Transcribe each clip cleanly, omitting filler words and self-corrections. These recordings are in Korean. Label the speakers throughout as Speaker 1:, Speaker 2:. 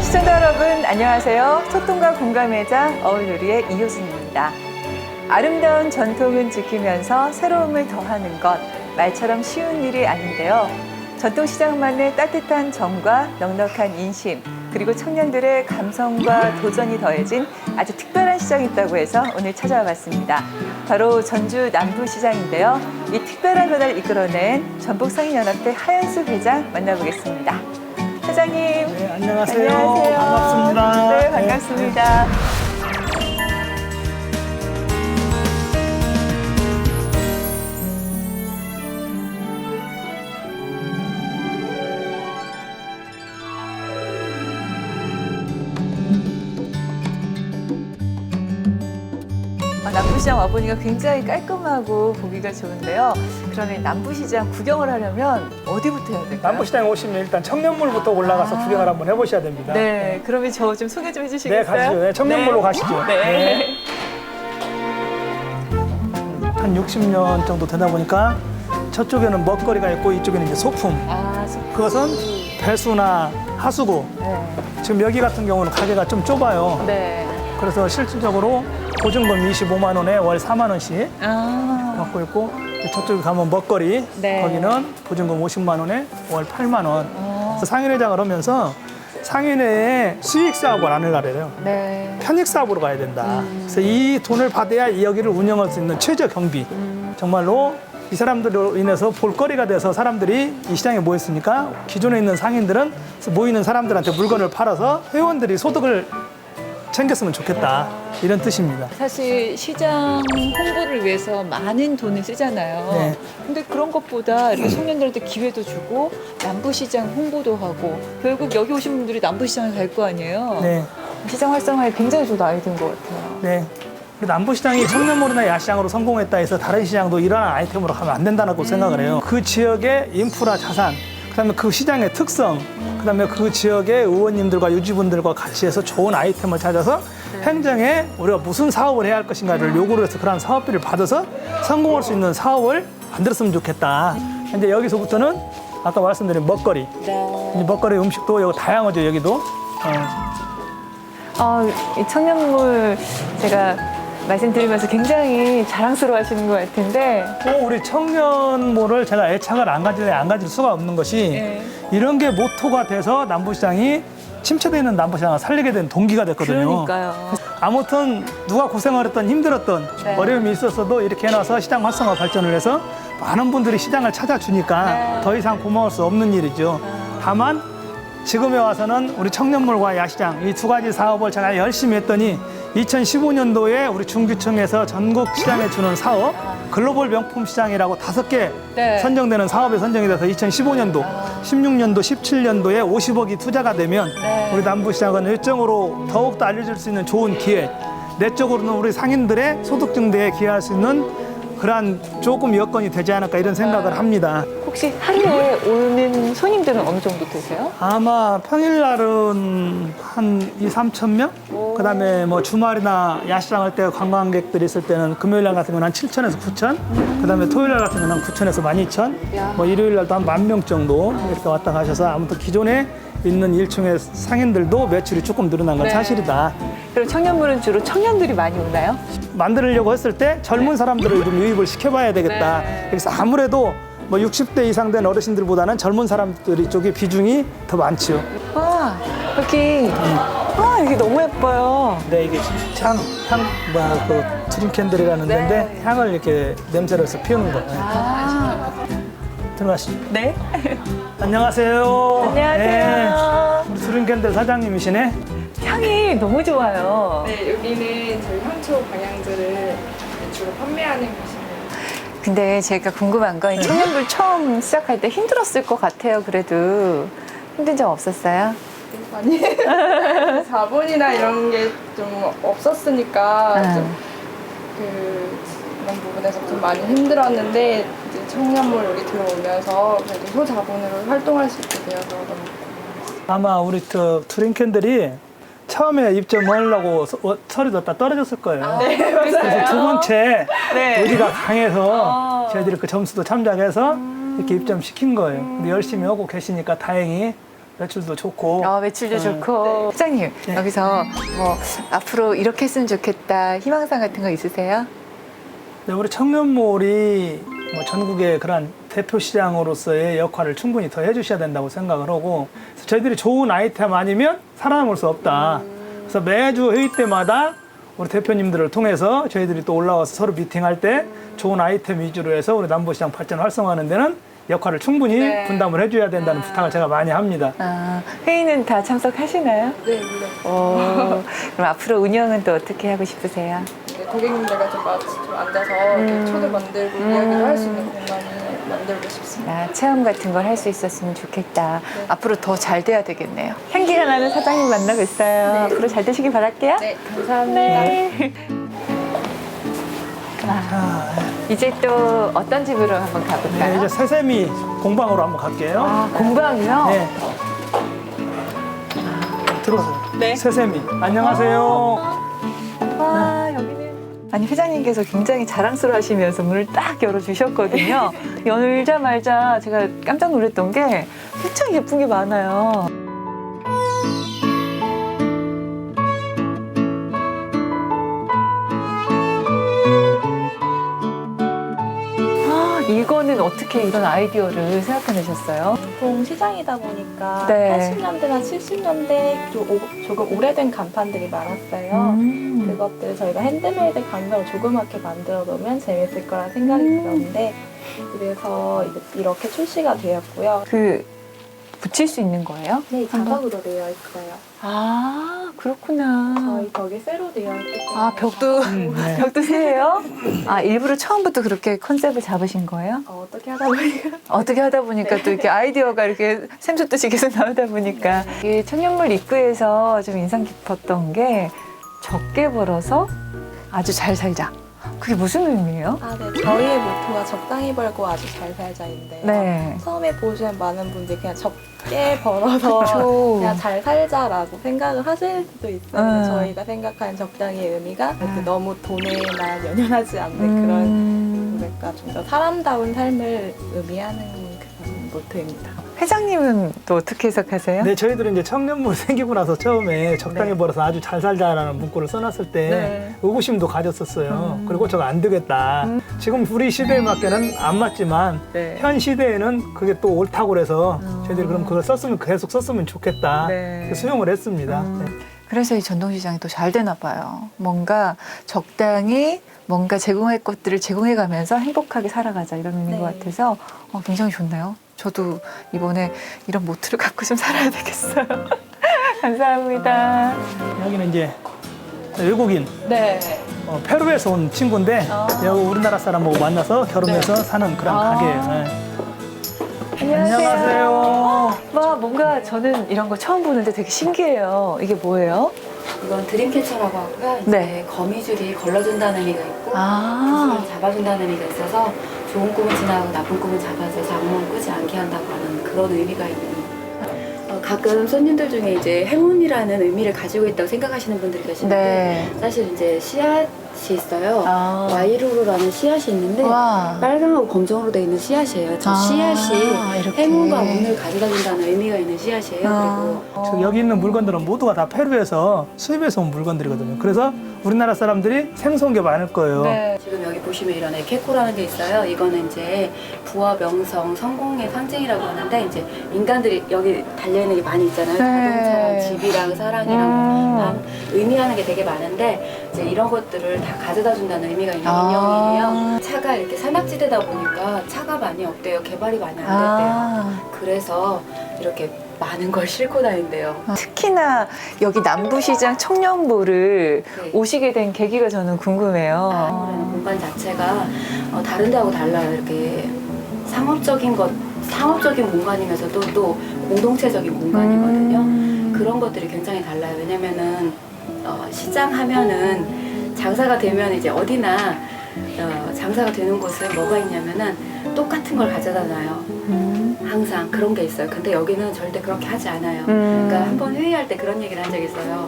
Speaker 1: 시청자 여러분 안녕하세요. 소통과 공감의 장 어울누리의 이효순입니다. 아름다운 전통은 지키면서 새로움을 더하는 것, 말처럼 쉬운 일이 아닌데요. 전통시장만의 따뜻한 정과 넉넉한 인심, 그리고 청년들의 감성과 도전이 더해진 아주 특별한 시장이 있다고 해서 오늘 찾아와 봤습니다. 바로 전주 남부시장인데요. 이 특별한 변화를 이끌어낸 전북상인연합회 하연수 회장 만나보겠습니다. 회장님.
Speaker 2: 네, 안녕하세요.
Speaker 1: 안녕하세요.
Speaker 2: 반갑습니다.
Speaker 1: 네, 반갑습니다. 남부시장 와보니까 굉장히 깔끔하고 보기가 좋은데요. 그러면 남부시장 구경을 하려면 어디부터 해야 될까요?
Speaker 2: 남부시장에 오시면 일단 청년몰부터 올라가서 구경을 한번 해보셔야 됩니다.
Speaker 1: 네, 그러면 저 좀 소개 좀
Speaker 2: 네,
Speaker 1: 해주시겠어요?
Speaker 2: 가시죠. 네, 청년몰로 가시죠.
Speaker 1: 네.
Speaker 2: 한 60년 정도 되다 보니까 저쪽에는 먹거리가 있고 이쪽에는 이제 소품.
Speaker 1: 아,
Speaker 2: 그것은 배수나 하수구.
Speaker 1: 네.
Speaker 2: 지금 여기 같은 경우는 가게가 좀 좁아요.
Speaker 1: 네.
Speaker 2: 그래서 실질적으로 보증금 25만 원에 월 4만 원씩
Speaker 1: 아,
Speaker 2: 갖고 있고 저쪽에 가면 먹거리.
Speaker 1: 네.
Speaker 2: 거기는 보증금 50만 원에 월 8만 원. 그래서 상인회장을 하면서 상인회에 수익 사업을 안 하려고
Speaker 1: 네.
Speaker 2: 편익 사업으로 가야 된다. 그래서 이 돈을 받아야 이 여기를 운영할 수 있는 최저 경비. 정말로 이 사람들로 인해서 볼거리가 돼서 사람들이 이 시장에 모였으니까 기존에 있는 상인들은 모이는 사람들한테 물건을 팔아서 회원들이 소득을 챙겼으면 좋겠다. 이런 뜻입니다.
Speaker 1: 사실 시장 홍보를 위해서 많은 돈을 쓰잖아요.
Speaker 2: 네.
Speaker 1: 근데 그런 것보다 이렇게 청년들한테 기회도 주고 남부시장 홍보도 하고 결국 여기 오신 분들이 남부시장을 갈 거 아니에요.
Speaker 2: 네.
Speaker 1: 시장 활성화에 굉장히 좋은 아이디어인 것 같아요.
Speaker 2: 네. 남부시장이 청년몰이나 야시장으로 성공했다 해서 다른 시장도 이러한 아이템으로 가면 안 된다고 생각을 해요. 그 지역의 인프라 자산, 그다음에 그 시장의 특성, 그다음에 그 지역의 의원님들과 유지분들과 같이 해서 좋은 아이템을 찾아서 행정에 우리가 무슨 사업을 해야 할 것인가를 요구를 해서 그런 사업비를 받아서 성공할 수 있는 사업을 만들었으면 좋겠다. 이제 여기서부터는 아까 말씀드린 먹거리, 이제 먹거리 음식도 여기 다양하죠. 여기도.
Speaker 1: 이 청년몰 제가 말씀드리면서 굉장히 자랑스러워 하시는 것 같은데.
Speaker 2: 우리 청년몰을 제가 애착을 안 가질 수가 없는 것이
Speaker 1: 네.
Speaker 2: 이런 게 모토가 돼서 남부시장이 침체되어 있는 남부시장을 살리게 된 동기가 됐거든요.
Speaker 1: 그러니까요.
Speaker 2: 아무튼 누가 고생을 했던 힘들었던
Speaker 1: 네.
Speaker 2: 어려움이 있었어도 이렇게 해놔서 시장 활성화 발전을 해서 많은 분들이 시장을 찾아주니까
Speaker 1: 네.
Speaker 2: 더 이상 고마울 수 없는 일이죠. 다만 지금에 와서는 우리 청년몰과 야시장 이 두 가지 사업을 제가 열심히 했더니 2015년도에 우리 중규청에서 전국 시장에 주는 사업 글로벌 명품 시장이라고 5개
Speaker 1: 네.
Speaker 2: 선정되는 사업에 선정이 돼서 2015년도, 16년도, 17년도에 50억이 투자가 되면
Speaker 1: 네.
Speaker 2: 우리 남부시장은 일정으로 더욱더 알려줄 수 있는 좋은 기회, 내적으로는 우리 상인들의 소득 증대에 기여할 수 있는 그러한 조금 여건이 되지 않을까 이런 생각을 합니다.
Speaker 1: 혹시 하루에 오는 손님들은 어느 정도 되세요?
Speaker 2: 아마 평일날은 한 2, 3천 명? 그다음에 뭐 주말이나 야시장 할 때 관광객들이 있을 때는 금요일날 같은 건 한 7천에서 9천, 그다음에 토요일날 같은 건 한 9천에서 12,000, 뭐 일요일날도 한 10,000명 정도 이렇게 왔다 가셔서 아무튼 기존에 있는 일층의 상인들도 매출이 조금 늘어난 건
Speaker 1: 네.
Speaker 2: 사실이다.
Speaker 1: 그리고 청년몰은 주로 청년들이 많이 오나요?
Speaker 2: 만들려고 했을 때 젊은 사람들을 좀 유입을 시켜봐야 되겠다.
Speaker 1: 네.
Speaker 2: 그래서 아무래도 뭐 60대 이상 된 어르신들보다는 젊은 사람들이 쪽이 비중이 더 많지요.
Speaker 1: 와, 여기 너무 예뻐요.
Speaker 2: 네, 이게 그 드림 캔들이라는
Speaker 1: 네.
Speaker 2: 데인데 향을 이렇게 냄새를 해서 피우는 거.
Speaker 1: 아,
Speaker 2: 들어가시죠.
Speaker 1: 네.
Speaker 2: 안녕하세요.
Speaker 1: 안녕하세요.
Speaker 2: 우리 드림 캔들 사장님이시네.
Speaker 1: 향이 너무 좋아요.
Speaker 3: 네, 여기는 저희 향초 방향제를 주로 판매하는 곳입니다.
Speaker 1: 근데 제가 궁금한 건 청년몰 처음 시작할 때 힘들었을 것 같아요. 그래도 힘든 점 없었어요?
Speaker 3: 아니, 자본이나 이런 게 좀 없었으니까 좀 그런 부분에서 좀 많이 힘들었는데 이제 청년몰 여기 들어오면서 그래도 소자본으로 활동할 수 있게 되어서 너무
Speaker 2: 아마 우리 투링캔들이 처음에 입점하려고 서류 넣었다 떨어졌을 거예요. 그래서 두 번째
Speaker 1: 네.
Speaker 2: 의지가 강해서 저희들이 그 점수도 참작해서 이렇게 입점시킨 거예요. 근데 열심히 하고 계시니까 다행히 매출도 좋고.
Speaker 1: 매출도 좋고. 회장님,
Speaker 2: 네.
Speaker 1: 여기서 뭐 앞으로 이렇게 했으면 좋겠다 희망사항 같은 거 있으세요?
Speaker 2: 네, 우리 청년몰이 뭐 전국의 그런 대표 시장으로서의 역할을 충분히 더 해주셔야 된다고 생각을 하고, 그래서 저희들이 좋은 아이템 아니면 살아남을 수 없다. 그래서 매주 회의 때마다 우리 대표님들을 통해서 저희들이 또 올라와서 서로 미팅할 때 좋은 아이템 위주로 해서 우리 남부시장 발전 활성화하는 데는 역할을 충분히
Speaker 1: 네.
Speaker 2: 분담을 해줘야 된다는 부탁을 제가 많이 합니다.
Speaker 1: 회의는 다 참석하시나요?
Speaker 3: 네, 물론.
Speaker 1: 그럼 앞으로 운영은 또 어떻게 하고 싶으세요?
Speaker 3: 이제 고객님들과 좀 같이 좀 앉아서 이렇게 초대 만들고 이야기를 할 수 있는 공간을 만들고 싶습니다.
Speaker 1: 체험 같은 걸 할 수 있었으면 좋겠다. 앞으로 더 잘 돼야 되겠네요. 향기가 나는 사장님 만나고 있어요. 앞으로 잘 되시길 바랄게요.
Speaker 3: 네, 감사합니다.
Speaker 1: 네. 이제 또 어떤 집으로 한번
Speaker 2: 네,
Speaker 1: 가볼까요?
Speaker 2: 이제 새세미 공방으로 한번 갈게요.
Speaker 1: 공방이요?
Speaker 2: 네. 들어오세요.
Speaker 1: 네.
Speaker 2: 새세미. 안녕하세요.
Speaker 1: 와, 여기는. 아니, 회장님께서 굉장히 자랑스러워하시면서 문을 딱 열어주셨거든요. 열자마자 제가 깜짝 놀랐던 게 굉장히 예쁜 게 많아요. 이거는 어떻게 이런 아이디어를 생각해내셨어요?
Speaker 4: 보통 시장이다 보니까
Speaker 1: 네.
Speaker 4: 80년대나 70년대 조금 오래된 간판들이 많았어요. 그것들 저희가 핸드메이드 강명을 조그맣게 만들어 놓으면 재밌을 거라 생각이 들었는데 그래서 이렇게 출시가 되었고요.
Speaker 1: 붙일 수 있는 거예요?
Speaker 4: 네, 자석으로 되어 있어요.
Speaker 1: 아, 그렇구나.
Speaker 4: 저희 벽이 쇠로 되어 있기 때문에
Speaker 1: 벽도,
Speaker 2: 네.
Speaker 1: 벽도 새예요? 일부러 처음부터 그렇게 컨셉을 잡으신 거예요?
Speaker 4: 어떻게 하다 보니까
Speaker 1: 어떻게 하다 보니까 또 이렇게 아이디어가 이렇게 샘솟듯이 계속 나오다 보니까 이 청년몰 입구에서 좀 인상 깊었던 게 적게 벌어서 아주 잘 살자. 그게 무슨 의미예요?
Speaker 4: 네. 저희의 모토가 적당히 벌고 아주 잘 살자인데요.
Speaker 1: 네.
Speaker 4: 처음에 보시면 많은 분들이 그냥 적게 벌어서
Speaker 1: 그렇죠.
Speaker 4: 그냥 잘 살자라고 생각을 하실 수도 있어요. 저희가 생각하는 적당히의 의미가 그렇게 너무 돈에나 연연하지 않는 그런 그러니까 좀 더 사람다운 삶을 의미하는 그런 모토입니다.
Speaker 1: 회장님은 또 어떻게 해석하세요?
Speaker 2: 네, 저희들은 이제 청년몰 생기고 나서 처음에 적당히 벌어서 아주 잘 살자라는 문구를 써놨을 때
Speaker 1: 네.
Speaker 2: 의구심도 가졌었어요. 그리고 저거 안 되겠다. 지금 우리 시대에 맞게는 안 맞지만
Speaker 1: 네.
Speaker 2: 현 시대에는 그게 또 옳다고 그래서 저희들이 그럼 그걸 계속 썼으면 좋겠다.
Speaker 1: 네.
Speaker 2: 그래서 수용을 했습니다. 네.
Speaker 1: 그래서 이 전통시장이 또 잘 되나 봐요. 뭔가 적당히 뭔가 제공할 것들을 제공해가면서 행복하게 살아가자 이런 의미인
Speaker 4: 네.
Speaker 1: 것 같아서 굉장히 좋네요. 저도 이번에 이런 모토를 갖고 좀 살아야 되겠어요. 감사합니다.
Speaker 2: 여기는 이제 외국인
Speaker 1: 네.
Speaker 2: 페루에서 온 친구인데 여기 우리나라 사람하고 만나서 결혼해서 사는 그런 가게예요. 네. 안녕하세요.
Speaker 1: 와, 뭔가 저는 이런 거 처음 보는데 되게 신기해요. 이게 뭐예요?
Speaker 5: 이건 드림캐쳐라고 하고요. 이제
Speaker 1: 네.
Speaker 5: 거미줄이 걸러준다는 의미가 있고
Speaker 1: 아,
Speaker 5: 구슬을 잡아준다는 의미가 있어서 좋은 꿈을 지나고 나쁜 꿈을 잡아서 장夢을 꾸지 않게 한다고 하는 그런 의미가 있는 가끔 손님들 중에 이제 행운이라는 의미를 가지고 있다고 생각하시는 분들이 계시는데
Speaker 1: 네.
Speaker 5: 사실 이제 씨앗이 있어요. 와이루루라는 씨앗이 있는데
Speaker 1: 와.
Speaker 5: 빨강하고 검정으로 되어 있는 씨앗이에요. 저 씨앗이
Speaker 1: 이렇게.
Speaker 5: 행운과 운을 가져다 준다는 의미가 있는 씨앗이에요. 그리고
Speaker 2: 지금 여기 있는 물건들은 모두가 다 페루에서 수입해서 온 물건들이거든요. 그래서 우리나라 사람들이 생소한 게 많을 거예요.
Speaker 1: 네.
Speaker 5: 지금 여기 보시면 이런 에케코라는 게 있어요. 이거는 이제 부와 명성, 성공의 상징이라고 하는데 이제 인간들이 여기 달려있는 게 많이 있잖아요. 자동차랑 집이랑 사랑이랑 다 의미하는 게 되게 많은데 이제 이런 것들을 다 가져다 준다는 의미가 있는 인형이에요. 차가 이렇게 산악지대다 보니까 차가 많이 없대요. 개발이 많이 안 됐대요. 그래서 이렇게 많은 걸 싣고 다닌대요.
Speaker 1: 특히나 여기 남부시장 청년몰을
Speaker 5: 네.
Speaker 1: 오시게 된 계기가 저는 궁금해요.
Speaker 5: 아무래도 공간 자체가 다른 데하고 달라요. 이렇게 상업적인 공간이면서도 또 공동체적인 공간이거든요. 그런 것들이 굉장히 달라요. 왜냐면은 시장 하면은 장사가 되면 이제 어디나 장사가 되는 곳은 뭐가 있냐면은 똑같은 걸 가져다 놔요. 항상 그런 게 있어요. 근데 여기는 절대 그렇게 하지 않아요. 그러니까 한 번 회의할 때 그런 얘기를 한 적이 있어요.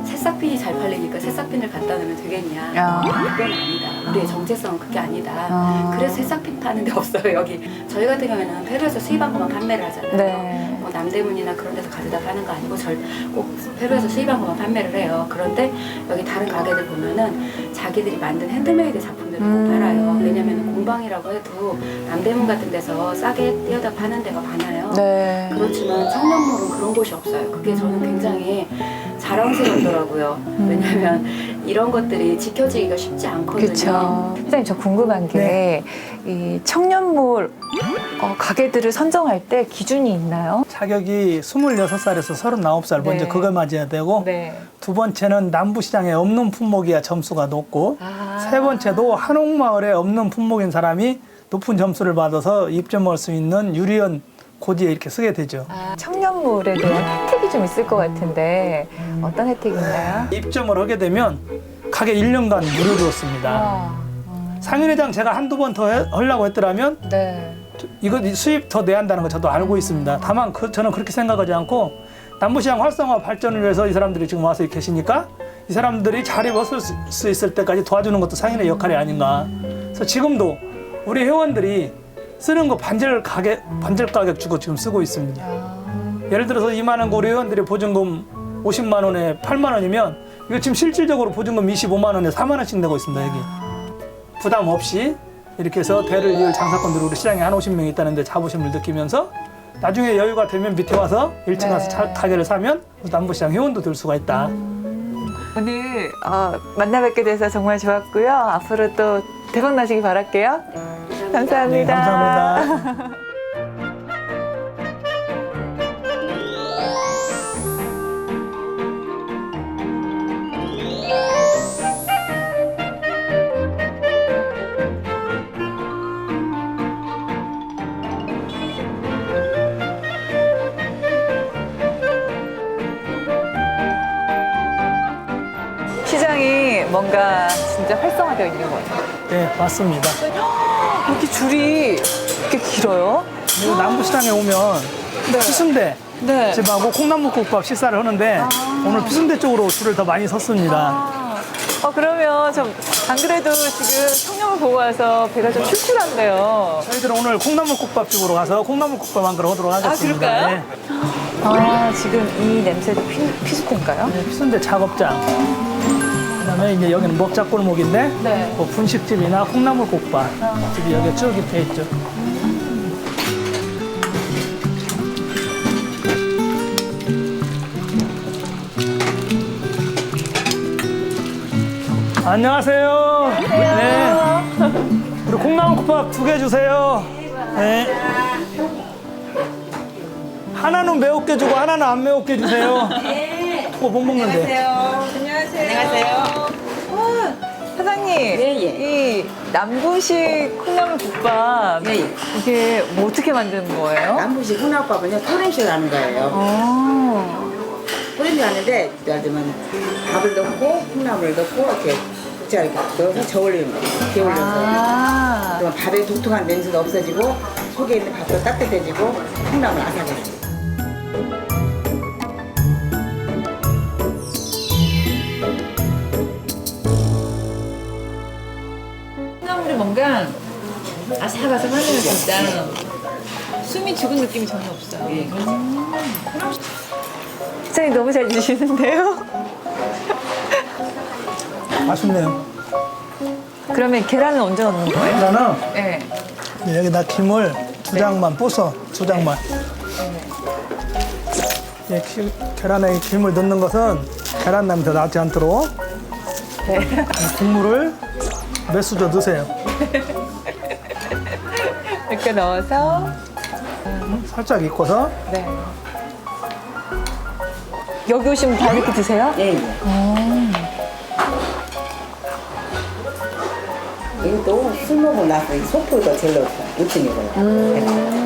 Speaker 5: 새싹핀이 잘 팔리니까 새싹핀을 갖다 놓으면 되겠냐. 그건 아니다. 우리의 정체성은 그게 아니다. 그래서 새싹핀 파는 데 없어요. 여기 저희 같은 경우에는 페루에서 수입한 것만 판매를 하잖아요.
Speaker 1: 네.
Speaker 5: 뭐 남대문이나 그런 데서 가져다 파는 거 아니고 꼭 페루에서 수입한 것만 판매를 해요. 그런데 여기 다른 가게들 보면은 자기들이 만든 핸드메이드 작품들을 꼭 팔아요. 왜냐면 공방이라고 해도 남대문 같은 데서 싸게 띄어다 파는 데가 많아요.
Speaker 1: 네.
Speaker 5: 그렇지만 청년몰은 그런 곳이 없어요. 그게 저는 굉장히 자랑스럽더라고요. 왜냐면 이런 것들이 지켜지기가 쉽지 않거든요.
Speaker 1: 그렇죠. 선생님 저 궁금한 게 이 청년몰 가게들을 선정할 때 기준이 있나요?
Speaker 2: 자격이 26살에서 39살 먼저
Speaker 1: 네.
Speaker 2: 그걸 맞아야 되고
Speaker 1: 네.
Speaker 2: 두 번째는 남부시장에 없는 품목이야 점수가 높고 세 번째도 한옥마을에 없는 품목인 사람이 높은 점수를 받아서 입점할 수 있는 유리원 고지에 이렇게 쓰게 되죠.
Speaker 1: 청년몰에 대한 혜택이 좀 있을 것 같은데 어떤 혜택이 있나요?
Speaker 2: 입점을 하게 되면 가게 1년간 무료로 줬습니다. 상인회장 제가 한두 번 더 하려고 했더라면
Speaker 1: 네.
Speaker 2: 이거 수입 더 내야 한다는 거 저도 알고 있습니다. 다만 저는 그렇게 생각하지 않고 남부시장 활성화 발전을 위해서 이 사람들이 지금 와서 계시니까 이 사람들이 잘 입었을 수 있을 때까지 도와주는 것도 상인의 역할이 아닌가. 그래서 지금도 우리 회원들이 쓰는 거 반절 가격 주고 지금 쓰고 있습니다. 예를 들어서 2만 원 우리 회원들이 보증금 50만 원에 8만 원이면 이거 지금 실질적으로 보증금 25만 원에 4만 원씩 내고 있습니다. 여기 부담 없이 이렇게 해서 대를 이을 장사꾼들이 우리 시장에 한 50명 있다는데 자부심을 느끼면서 나중에 여유가 되면 밑에 와서 1층 가서 가게를 사면 남부시장 회원도 될 수가 있다.
Speaker 1: 오늘 만나 뵙게 돼서 정말 좋았고요. 앞으로 또 대박 나시기 바랄게요. 감사합니다.
Speaker 2: 네, 감사합니다.
Speaker 1: 시장이 뭔가 진짜 활성화되어 있는 것 같아요.
Speaker 2: 네, 맞습니다.
Speaker 1: 이렇게 줄이 이렇게 길어요?
Speaker 2: 그리고 남부시장에 오면 피순대
Speaker 1: 네.
Speaker 2: 집하고 콩나물국밥 식사를 하는데 오늘 피순대 쪽으로 줄을 더 많이 섰습니다.
Speaker 1: 그러면 저 안 그래도 지금 청년을 보고 와서 배가 좀 출출한데요.
Speaker 2: 저희들은 오늘 콩나물국밥 집으로 가서 콩나물국밥 만들어 오도록 하겠습니다.
Speaker 1: 그럴까요?
Speaker 2: 네.
Speaker 1: 지금 이 냄새도 피수대인가요?
Speaker 2: 네, 피순대 작업장. 그다음에 이제 여기는 먹자골목인데
Speaker 1: 네.
Speaker 2: 뭐 분식집이나 콩나물국밥 집이 여기 쭉 있게 있죠. 안녕하세요. 네. 우리 콩나물국밥 2개 주세요. 네. 하나는 매운게 주고 하나는 안 매운게 주세요. 그거 못 먹는데.
Speaker 1: 안녕하세요. 사장님, 이 남부식 콩나물국밥 이게 뭐 어떻게 만드는 거예요?
Speaker 6: 남부식 콩나물밥은요 토렌쇼를 하는 거예요. 토렌쇼 하는데 예를 들면 밥을 넣고 콩나물을 넣고 이렇게 국자를 이렇게 넣어서 저울리는 거예요. 게을려서. 그러면 밥의 독특한 냄새도 없어지고 속에 있는 밥도 따뜻해지고 콩나물 아삭아삭.
Speaker 1: 콩나물이 뭔가 아삭아삭하네요, 진짜. 숨이 죽은 느낌이 전혀 없어요. 사장님 너무 잘 주시는데요?
Speaker 2: 맛있네요.
Speaker 1: 그러면 계란은 언제 넣는 거예요?
Speaker 2: 계란은
Speaker 1: 네.
Speaker 2: 여기다 김을 2장만 부숴, 2장만. 계란에 김을 넣는 것은 계란 냄새 나지 않도록 국물을 몇 수저 넣으세요.
Speaker 1: 이렇게 넣어서
Speaker 2: 살짝 익고서
Speaker 1: 네. 여기 오시면 다 이렇게 드세요?
Speaker 6: 네. 이것도 술 먹고 나서 이 소포가 제일 웃기고요.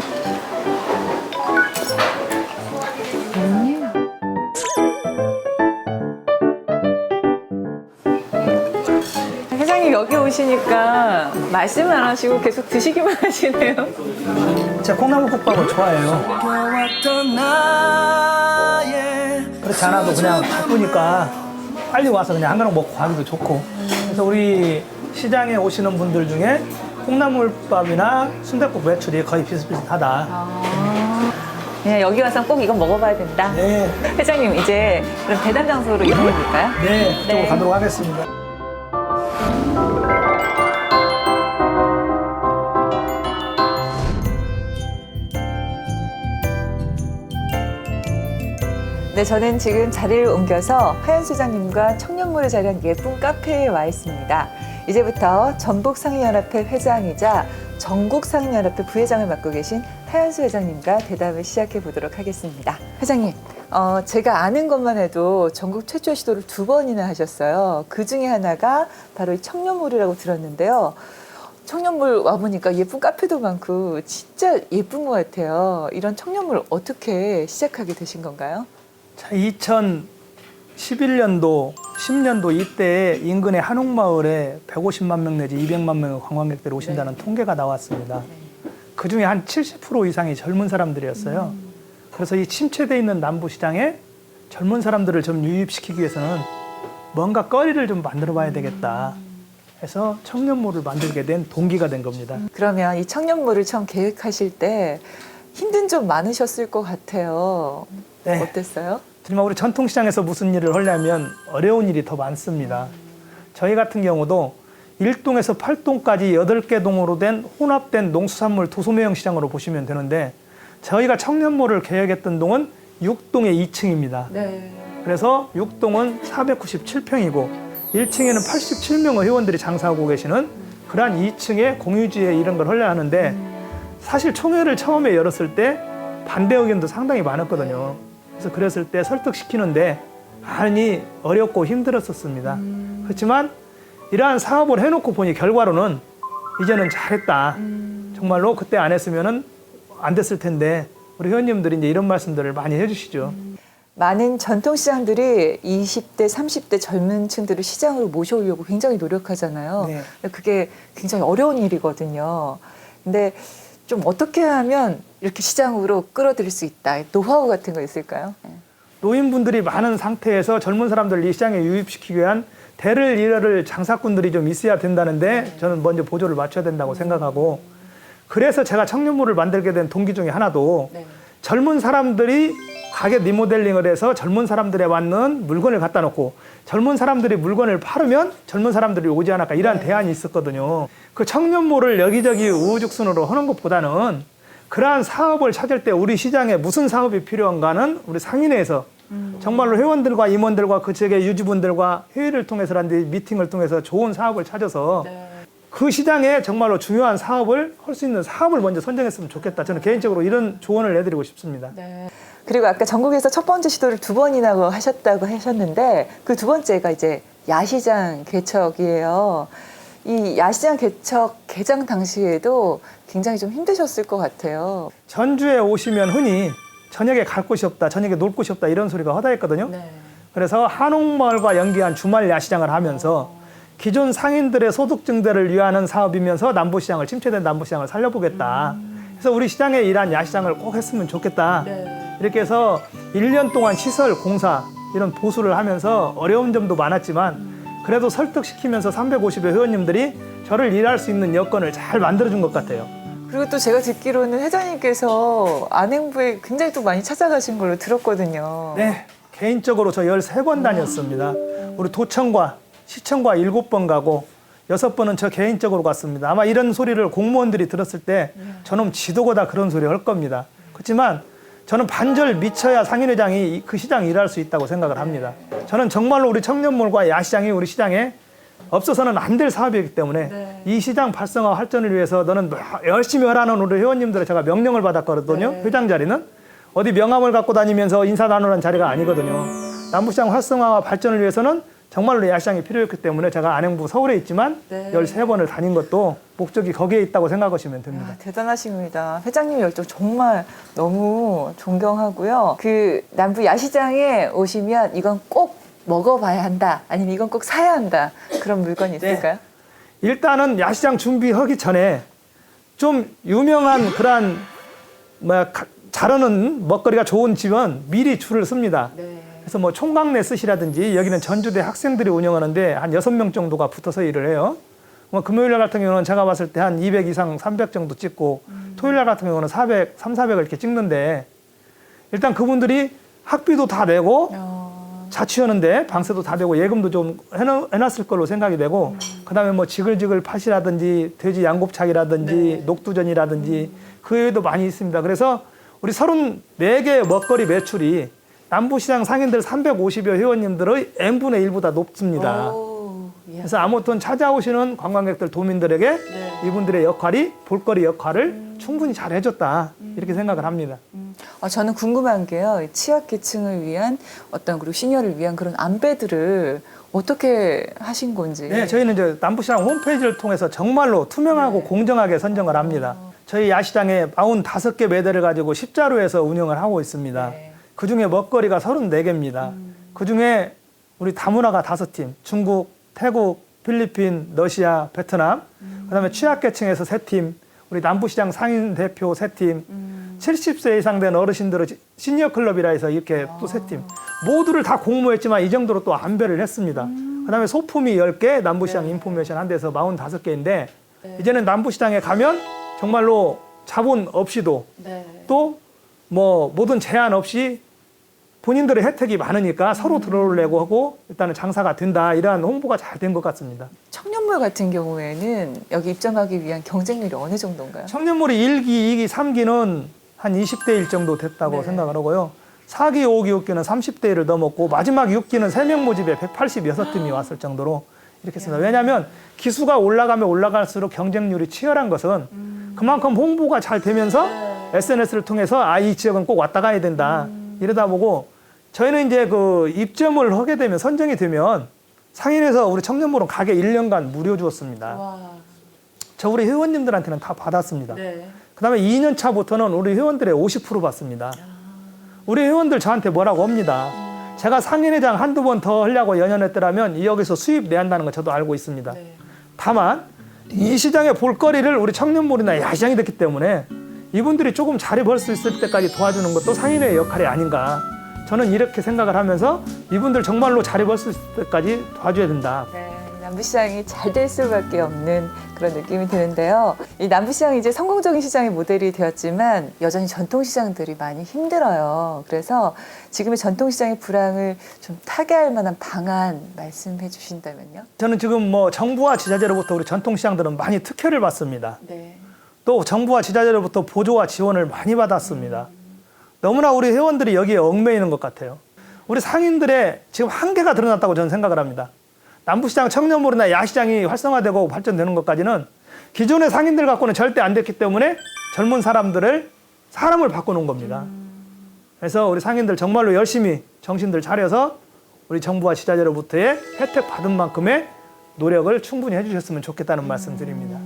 Speaker 1: 회장님 여기 오시니까 말씀 안 하시고 계속 드시기만 하시네요.
Speaker 2: 제가 콩나물국밥을 좋아해요. 그렇지 않아도 그냥 바쁘니까 빨리 와서 그냥 한 그릇 먹고 가기도 좋고. 그래서 우리 시장에 오시는 분들 중에 콩나물밥이나 순댓국 매출이 거의 비슷비슷하다.
Speaker 1: 그냥 여기 와서 꼭 이거 먹어봐야 된다.
Speaker 2: 네,
Speaker 1: 회장님, 이제 그럼 대담 장소로 이동해 볼까요?
Speaker 2: 네, 그쪽으로
Speaker 1: 네.
Speaker 2: 가도록 하겠습니다.
Speaker 1: 네, 저는 지금 자리를 옮겨서 하연수 회장님과 청년몰에 자리한 예쁜 카페에 와 있습니다. 이제부터 전북상인연합회 회장이자 전국상인연합회 부회장을 맡고 계신 하연수 회장님과 대담을 시작해 보도록 하겠습니다. 회장님, 제가 아는 것만 해도 전국 최초의 시도를 2번이나 하셨어요. 그 중에 하나가 바로 이 청년몰이라고 들었는데요. 청년몰 와보니까 예쁜 카페도 많고 진짜 예쁜 것 같아요. 이런 청년몰 어떻게 시작하게 되신 건가요?
Speaker 2: 자, 2011년도, 10년도 이때 인근의 한옥마을에 150만 명 내지 200만 명의 관광객들이 오신다는 통계가 나왔습니다. 그 중에 한 70% 이상이 젊은 사람들이었어요. 그래서 이 침체되어 있는 남부시장에 젊은 사람들을 좀 유입시키기 위해서는 뭔가 거리를 좀 만들어 봐야 되겠다 해서 청년몰을 만들게 된 동기가 된 겁니다.
Speaker 1: 그러면 이 청년몰을 처음 계획하실 때 힘든 점 많으셨을 것 같아요.
Speaker 2: 네.
Speaker 1: 어땠어요?
Speaker 2: 정말 우리 전통시장에서 무슨 일을 하려면 어려운 일이 더 많습니다. 저희 같은 경우도 1동에서 8동까지 8개 동으로 된 혼합된 농수산물 도소매형 시장으로 보시면 되는데 저희가 청년몰을 계획했던 동은 6동의 2층입니다.
Speaker 1: 네.
Speaker 2: 그래서 6동은 497평이고 1층에는 87명의 회원들이 장사하고 계시는 그러한 2층에 공유지에 이런 걸 하려 하는데 사실 총회를 처음에 열었을 때 반대 의견도 상당히 많았거든요. 그래서 그랬을 때 설득시키는데 많이 어렵고 힘들었었습니다. 그렇지만 이러한 사업을 해놓고 보니 결과로는 이제는 잘했다. 정말로 그때 안 했으면은 안 됐을 텐데 우리 회원님들이 이제 이런 말씀들을 많이 해주시죠.
Speaker 1: 많은 전통시장들이 20대, 30대 젊은 층들을 시장으로 모셔오려고 굉장히 노력하잖아요.
Speaker 2: 네.
Speaker 1: 그게 굉장히 어려운 일이거든요. 근데 좀 어떻게 하면 이렇게 시장으로 끌어들일 수 있다. 노하우 같은 거 있을까요?
Speaker 2: 노인분들이 많은 상태에서 젊은 사람들을 이 시장에 유입시키기 위한 대를 이어를 장사꾼들이 좀 있어야 된다는데 저는 먼저 보조를 맞춰야 된다고 생각하고 그래서 제가 청년몰을 만들게 된 동기 중에 하나도 젊은 사람들이 가게 리모델링을 해서 젊은 사람들에 맞는 물건을 갖다 놓고 젊은 사람들이 물건을 팔으면 젊은 사람들이 오지 않을까 이러한 대안이 있었거든요. 그 청년몰을 여기저기 우후죽순으로 하는 것보다는 그러한 사업을 찾을 때 우리 시장에 무슨 사업이 필요한가는 우리 상인회에서 정말로 회원들과 임원들과 그 지역의 유지분들과 회의를 통해서라든지 미팅을 통해서 좋은 사업을 찾아서 그 시장에 정말로 중요한 사업을 할 수 있는 사업을 먼저 선정했으면 좋겠다. 저는 개인적으로 이런 조언을 해드리고 싶습니다.
Speaker 1: 그리고 아까 전국에서 첫 번째 시도를 2번이나 하셨다고 하셨는데 그 2번째가 이제 야시장 개척이에요. 이 야시장 개장 당시에도 굉장히 좀 힘드셨을 것 같아요.
Speaker 2: 전주에 오시면 흔히 저녁에 갈 곳이 없다, 저녁에 놀 곳이 없다 이런 소리가 허다했거든요. 그래서 한옥마을과 연계한 주말 야시장을 하면서 기존 상인들의 소득 증대를 위하는 사업이면서 남부시장을 침체된 남부시장을 살려보겠다. 그래서 우리 시장에 이러한 야시장을 꼭 했으면 좋겠다. 이렇게 해서 1년 동안 시설, 공사 이런 보수를 하면서 어려운 점도 많았지만 그래도 설득시키면서 350의 회원님들이 저를 일할 수 있는 여건을 잘 만들어준 것 같아요.
Speaker 1: 그리고 또 제가 듣기로는 회장님께서 안행부에 굉장히 또 많이 찾아가신 걸로 들었거든요.
Speaker 2: 네, 개인적으로 저 13번 다녔습니다. 우리 도청과 시청과 7번 가고 6번은 저 개인적으로 갔습니다. 아마 이런 소리를 공무원들이 들었을 때 저놈 지도고다 그런 소리 할 겁니다. 그렇지만 저는 반절 미쳐야 상인회장이 그 시장 일할 수 있다고 생각을 합니다. 저는 정말로 우리 청년몰과 야시장이 우리 시장에 없어서는 안 될 사업이기 때문에 이 시장 활성화 발전을 위해서 너는 열심히 하라는 우리 회원님들의 제가 명령을 받았거든요. 회장 자리는 어디 명함을 갖고 다니면서 인사 나누는 자리가 아니거든요. 남부시장 활성화와 발전을 위해서는 정말로 야시장이 필요했기 때문에 제가 안행부 서울에 있지만 13번을 다닌 것도 목적이 거기에 있다고 생각하시면 됩니다.
Speaker 1: 대단하십니다. 회장님 열정 정말 너무 존경하고요. 그 남부 야시장에 오시면 이건 꼭 먹어봐야 한다. 아니면 이건 꼭 사야 한다. 그런 물건이 있을까요?
Speaker 2: 일단은 야시장 준비하기 전에 좀 유명한 그러한 자르는 먹거리가 좋은 집은 미리 줄을 씁니다.
Speaker 5: 네.
Speaker 2: 그래서 뭐 총각내 스시라든지 여기는 전주대 학생들이 운영하는데 한 6명 정도가 붙어서 일을 해요. 뭐 금요일 같은 경우는 제가 봤을 때 한 200 이상 300 정도 찍고 토요일 같은 경우는 400, 300을 이렇게 찍는데 일단 그분들이 학비도 다 내고 자취하는데 방세도 다 되고 예금도 좀 해놨을 걸로 생각이 되고 그다음에 뭐 지글지글 팥이라든지 돼지 양곱창이라든지 녹두전이라든지 그 외에도 많이 있습니다. 그래서 우리 34개 먹거리 매출이 남부시장 상인들 350여 회원님들의 n분의 1보다 높습니다. 그래서 아무튼 찾아오시는 관광객들, 도민들에게 이분들의 역할이 볼거리 역할을 충분히 잘 해줬다 이렇게 생각을 합니다.
Speaker 1: 저는 궁금한 게요. 취약계층을 위한 어떤 그리고 시니어를 위한 그런 안배들을 어떻게 하신 건지.
Speaker 2: 네, 저희는 이제 남부시장 홈페이지를 통해서 정말로 투명하고 공정하게 선정을 합니다. 저희 야시장에 45개 매대를 가지고 십자로에서 운영을 하고 있습니다. 그중에 먹거리가 34개입니다. 그중에 우리 다문화가 5팀, 중국, 태국, 필리핀, 러시아, 베트남, 그다음에 취약계층에서 3팀, 우리 남부시장 상인 대표 3팀, 70세 이상 된 어르신들의 시니어 클럽이라 해서 이렇게 또 3팀. 모두를 다 공모했지만 이 정도로 또 안배를 했습니다. 그다음에 소품이 10개, 남부시장 인포메이션 한 데서 45개인데 이제는 남부시장에 가면 정말로 자본 없이도 또 뭐 모든 제한 없이 본인들의 혜택이 많으니까 서로 들어오려고 하고 일단은 장사가 된다. 이러한 홍보가 잘 된 것 같습니다.
Speaker 1: 청년몰 같은 경우에는 여기 입점하기 위한 경쟁률이 어느 정도인가요?
Speaker 2: 청년몰이 1기, 2기, 3기는 한 20대 1 정도 됐다고 생각을 하고요. 4기, 5기, 6기는 30대 1을 넘었고 마지막 6기는 3명 모집에 186팀이 왔을 정도로 이렇게 했습니다. 왜냐하면 기수가 올라가면 올라갈수록 경쟁률이 치열한 것은 그만큼 홍보가 잘 되면서 SNS를 통해서 이 지역은 꼭 왔다 가야 된다. 이러다 보고 저희는 이제 그 입점을 하게 되면 선정이 되면 상인에서 우리 청년몰은 가게 1년간 무료 주었습니다. 저 우리 회원님들한테는 다 받았습니다. 그다음에 2년 차부터는 우리 회원들의 50% 받습니다. 우리 회원들 저한테 뭐라고 합니다. 제가 상인회장 한두 번 더 하려고 연연했더라면 여기서 수입 내야 한다는 거 저도 알고 있습니다. 다만 이 시장의 볼거리를 우리 청년몰이나 야시장이 됐기 때문에 이분들이 조금 자리 벌 수 있을 때까지 도와주는 것도 상인의 역할이 아닌가. 저는 이렇게 생각을 하면서 이분들 정말로 자리 벌 수 있을 때까지 도와줘야 된다.
Speaker 1: 네, 남부시장이 잘 될 수밖에 없는 그런 느낌이 드는데요. 이 남부시장이 이제 성공적인 시장의 모델이 되었지만 여전히 전통시장들이 많이 힘들어요. 그래서 지금의 전통시장의 불황을 좀 타개할 만한 방안 말씀해 주신다면요?
Speaker 2: 저는 지금 뭐 정부와 지자체로부터 우리 전통시장들은 많이 특혜를 받습니다. 또 정부와 지자체로부터 보조와 지원을 많이 받았습니다. 너무나 우리 회원들이 여기에 얽매이는 것 같아요. 우리 상인들의 지금 한계가 드러났다고 저는 생각을 합니다. 남부시장 청년몰이나 야시장이 활성화되고 발전되는 것까지는 기존의 상인들 갖고는 절대 안 됐기 때문에 젊은 사람을 바꾸는 겁니다. 그래서 우리 상인들 정말로 열심히 정신들 차려서 우리 정부와 지자체로부터의 혜택 받은 만큼의 노력을 충분히 해주셨으면 좋겠다는 말씀 드립니다.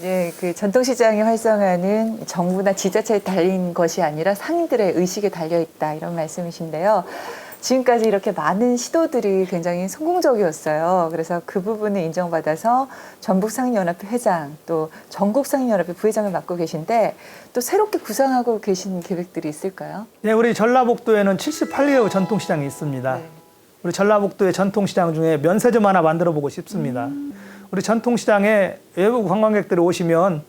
Speaker 1: 네, 그 전통시장의 활성화는 정부나 지자체에 달린 것이 아니라 상인들의 의식에 달려있다 이런 말씀이신데요. 지금까지 이렇게 많은 시도들이 굉장히 성공적이었어요. 그래서 그 부분을 인정받아서 전북상인연합회 회장 또 전국상인연합회 부회장을 맡고 계신데 또 새롭게 구상하고 계신 계획들이 있을까요?
Speaker 2: 네, 우리 전라북도에는 78개의 전통시장이 있습니다. 우리 전라북도의 전통시장 중에 면세점 하나 만들어 보고 싶습니다. 우리 전통시장에 외국 관광객들이 오시면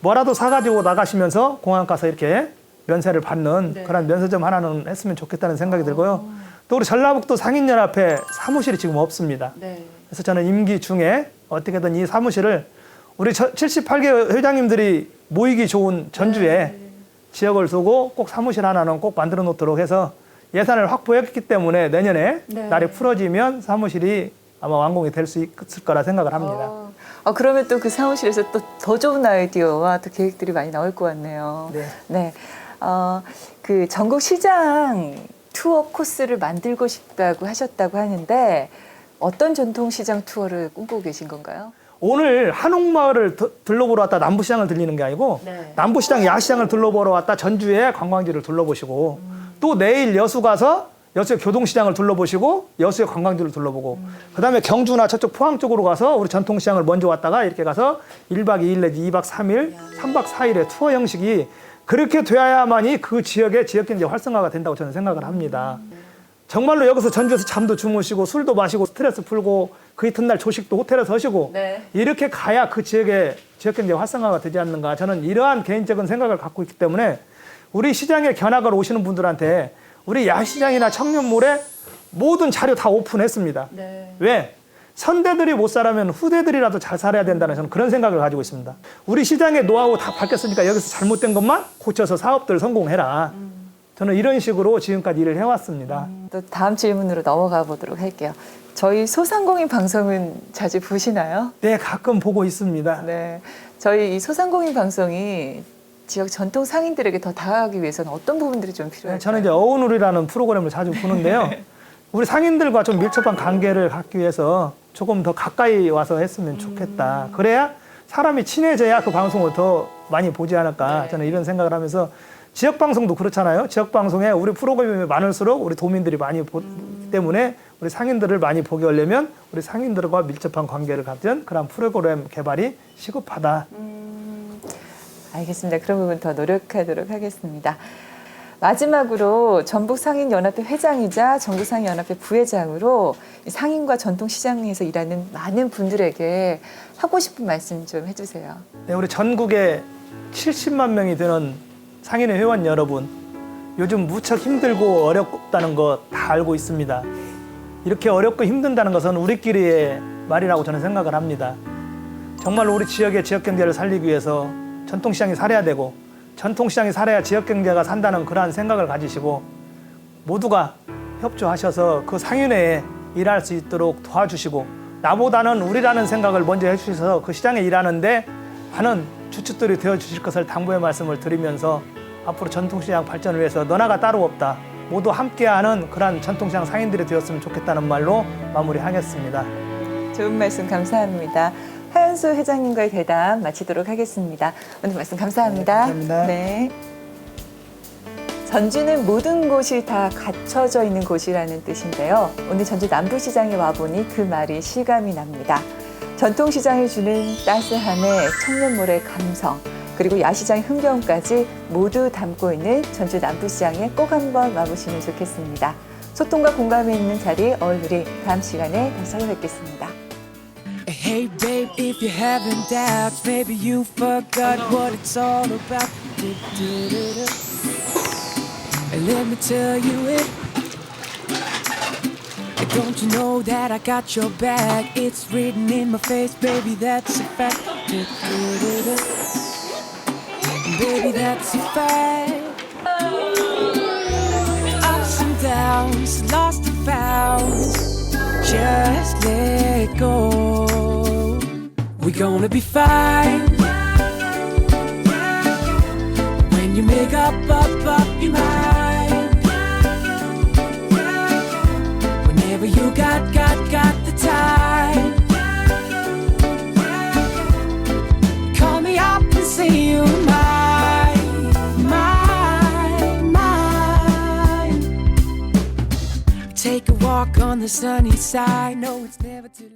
Speaker 2: 뭐라도 사가지고 나가시면서 공항 가서 이렇게 면세를 받는 그런 면세점 하나는 했으면 좋겠다는 생각이 들고요. 또 우리 전라북도 상인연합회 사무실이 지금 없습니다. 그래서 저는 임기 중에 어떻게든 이 사무실을 우리 78개 회장님들이 모이기 좋은 전주에 지역을 두고 꼭 사무실 하나는 꼭 만들어 놓도록 해서 예산을 확보했기 때문에 내년에 날이 풀어지면 사무실이 아마 완공이 될 수 있을 거라 생각을 합니다.
Speaker 1: 그러면 또 그 사무실에서 또 더 좋은 아이디어와 또 계획들이 많이 나올 것 같네요. 네. 그 전국 시장 투어 코스를 만들고 싶다고 하셨다고 하는데 어떤 전통시장 투어를 꿈꾸고 계신 건가요?
Speaker 2: 오늘 한옥마을을 둘러보러 왔다 남부시장을 들리는 게 아니고 남부시장 야시장을 둘러보러 왔다 전주의 관광지를 둘러보시고 또 내일 여수 가서 여수의 교동시장을 둘러보시고 여수의 관광지를 둘러보고 그다음에 경주나 저쪽 포항 쪽으로 가서 우리 전통시장을 먼저 왔다가 이렇게 가서 1박 2일 내지 2박 3일, 3박 4일의 투어 형식이 그렇게 돼야만이 그 지역의 지역경제 활성화가 된다고 저는 생각을 합니다. 정말로 여기서 전주에서 잠도 주무시고 술도 마시고 스트레스 풀고 그 이튿날 조식도 호텔에서 하시고
Speaker 1: 네.
Speaker 2: 이렇게 가야 그 지역의 지역경제 활성화가 되지 않는가. 저는 이러한 개인적인 생각을 갖고 있기 때문에 우리 시장에 견학을 오시는 분들한테 우리 야시장이나 청년몰에 모든 자료 다 오픈했습니다.
Speaker 1: 네.
Speaker 2: 왜? 선대들이 못 살아면 후대들이라도 잘 살아야 된다는 저는 그런 생각을 가지고 있습니다. 우리 시장의 노하우 다 밝혔으니까 여기서 잘못된 것만 고쳐서 사업들 성공해라. 저는 이런 식으로 지금까지 일을 해왔습니다.
Speaker 1: 또 다음 질문으로 넘어가 보도록 할게요. 저희 소상공인 방송은 자주 보시나요?
Speaker 2: 네, 가끔 보고 있습니다.
Speaker 1: 네. 저희 이 소상공인 방송이 지역 전통 상인들에게 더 다가가기 위해서는 어떤 부분들이 좀 필요할까요?
Speaker 2: 네, 저는 이제 어우누리라는 프로그램을 자주 보는데요. 우리 상인들과 좀 밀접한 관계를 갖기 위해서 조금 더 가까이 와서 했으면 좋겠다. 그래야 사람이 친해져야 그 방송을 더 많이 보지 않을까.
Speaker 1: 네.
Speaker 2: 저는 이런 생각을 하면서 지역방송도 그렇잖아요. 지역방송에 우리 프로그램이 많을수록 우리 도민들이 많이 보기 때문에 우리 상인들을 많이 보게 하려면 우리 상인들과 밀접한 관계를 갖는 그런 프로그램 개발이 시급하다.
Speaker 1: 알겠습니다. 그런 부분 더 노력하도록 하겠습니다. 마지막으로 전북상인연합회 회장이자 전국상인연합회 부회장으로 이 상인과 전통시장에서 일하는 많은 분들에게 하고 싶은 말씀 좀 해주세요.
Speaker 2: 네, 우리 전국에 70만 명이 되는 상인회 회원 여러분, 요즘 무척 힘들고 어렵다는 거 다 알고 있습니다. 이렇게 어렵고 힘든다는 것은 우리끼리의 말이라고 저는 생각을 합니다. 정말로 우리 지역의 지역경제를 살리기 위해서 전통시장이 살아야 되고 전통시장이 살아야 지역경제가 산다는 그러한 생각을 가지시고 모두가 협조하셔서 그 상인회에 일할 수 있도록 도와주시고 나보다는 우리라는 생각을 먼저 해주셔서 그 시장에 일하는데 많은 주춧돌이 되어주실 것을 당부의 말씀을 드리면서 앞으로 전통시장 발전을 위해서 너나가 따로 없다. 모두 함께하는 그런 전통시장 상인들이 되었으면 좋겠다는 말로 마무리하겠습니다.
Speaker 1: 좋은 말씀 감사합니다. 하연수 회장님과의 대담 마치도록 하겠습니다. 오늘 말씀 감사합니다.
Speaker 2: 네, 감사합니다.
Speaker 1: 네. 전주는 모든 곳이 다 갖춰져 있는 곳이라는 뜻인데요. 오늘 전주 남부시장에 와보니 그 말이 실감이 납니다. 전통시장이 주는 따스함의 청년몰의 감성, 그리고 야시장의 흥겨움까지 모두 담고 있는 전주 남부시장에 꼭 한번 와보시면 좋겠습니다. 소통과 공감이 있는 자리 어울누리 다음 시간에 다시 찾아뵙겠습니다.
Speaker 7: Hey babe, if you're having doubts, maybe you forgot what it's all about. And let me tell you it. Don't you know that I got your back? It's written in my face, baby, that's a fact. Baby, that's a fact. Ups and downs, lost and found. Just let go. We're gonna be fine. When you make up your mind. Whenever you got the time. Call me up and say you're mine, mine, mine. Take a walk on the sunny side. No, it's never too late.